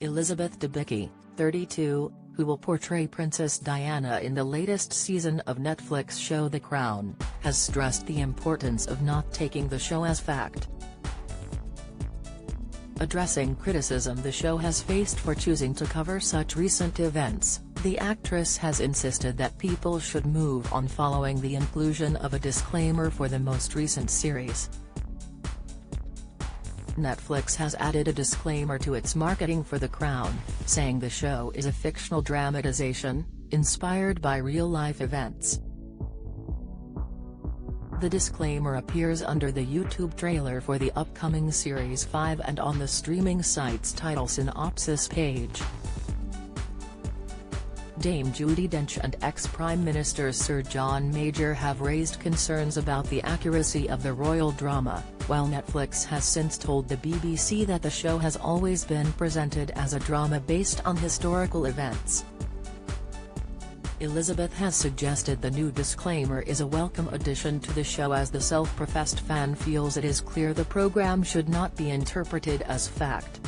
Elizabeth Debicki, 32, who will portray Princess Diana in the latest season of Netflix show The Crown, has stressed the importance of not taking the show as fact. Addressing criticism the show has faced for choosing to cover such recent events, the actress has insisted that people should move on following the inclusion of a disclaimer for the most recent series. Netflix has added a disclaimer to its marketing for The Crown, saying the show is a fictional dramatization, inspired by real-life events. The disclaimer appears under the YouTube trailer for the upcoming Series 5 and on the streaming site's title synopsis page. Dame Judi Dench and ex-Prime Minister Sir John Major have raised concerns about the accuracy of the royal drama, while Netflix has since told the BBC that the show has always been presented as a drama based on historical events. Elizabeth has suggested the new disclaimer is a welcome addition to the show, as the self-professed fan feels it is clear the program should not be interpreted as fact.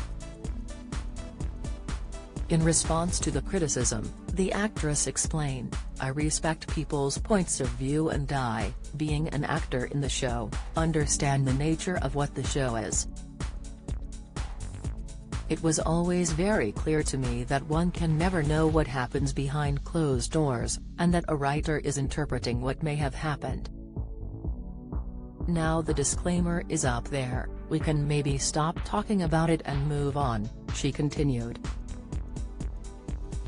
In response to the criticism, the actress explained, "I respect people's points of view and I, being an actor in the show, understand the nature of what the show is. It was always very clear to me that one can never know what happens behind closed doors, and that a writer is interpreting what may have happened. Now the disclaimer is up there, we can maybe stop talking about it and move on," she continued.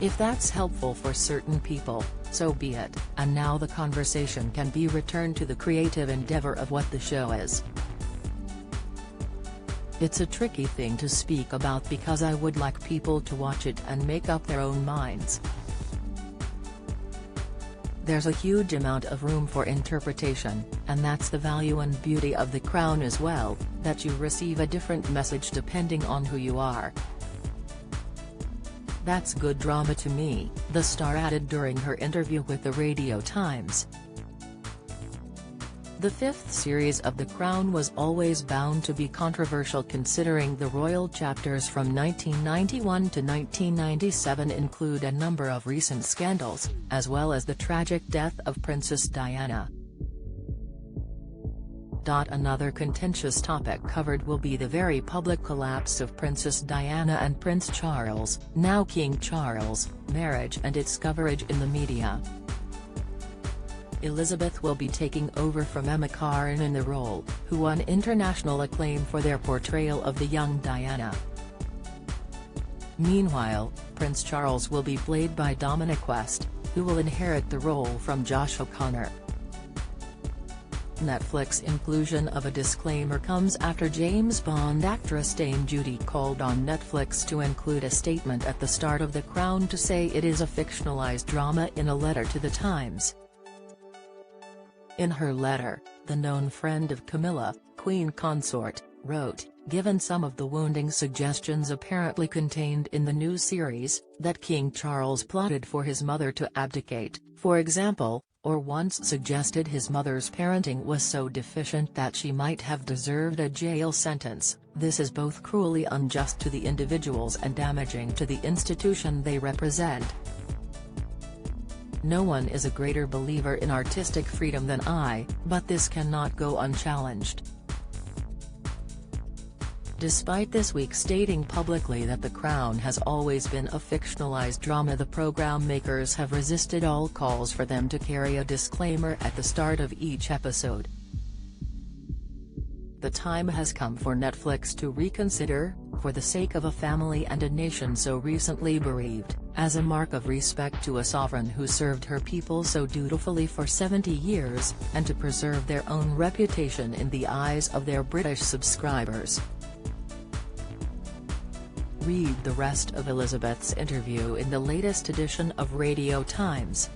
"If that's helpful for certain people, so be it, and now the conversation can be returned to the creative endeavor of what the show is. It's a tricky thing to speak about because I would like people to watch it and make up their own minds. There's a huge amount of room for interpretation, and that's the value and beauty of The Crown as well, that you receive a different message depending on who you are. That's good drama to me," the star added during her interview with the Radio Times. The fifth series of The Crown was always bound to be controversial, considering the royal chapters from 1991 to 1997 include a number of recent scandals, as well as the tragic death of Princess Diana. Another contentious topic covered will be the very public collapse of Princess Diana and Prince Charles, now King Charles, marriage and its coverage in the media. Elizabeth will be taking over from Emma Corrin in the role, who won international acclaim for their portrayal of the young Diana. Meanwhile, Prince Charles will be played by Dominic West, who will inherit the role from Josh O'Connor. Netflix inclusion of a disclaimer comes after James Bond actress Dame Judi called on Netflix to include a statement at the start of The Crown to say it is a fictionalized drama in a letter to The Times. In her letter, the known friend of Camilla, Queen Consort, wrote, "Given some of the wounding suggestions apparently contained in the new series, that King Charles plotted for his mother to abdicate, for example, or once suggested his mother's parenting was so deficient that she might have deserved a jail sentence, this is both cruelly unjust to the individuals and damaging to the institution they represent. No one is a greater believer in artistic freedom than I, but this cannot go unchallenged." Despite this week stating publicly that The Crown has always been a fictionalized drama, the program makers have resisted all calls for them to carry a disclaimer at the start of each episode. The time has come for Netflix to reconsider, for the sake of a family and a nation so recently bereaved, as a mark of respect to a sovereign who served her people so dutifully for 70 years, and to preserve their own reputation in the eyes of their British subscribers. Read the rest of Elizabeth's interview in the latest edition of Radio Times.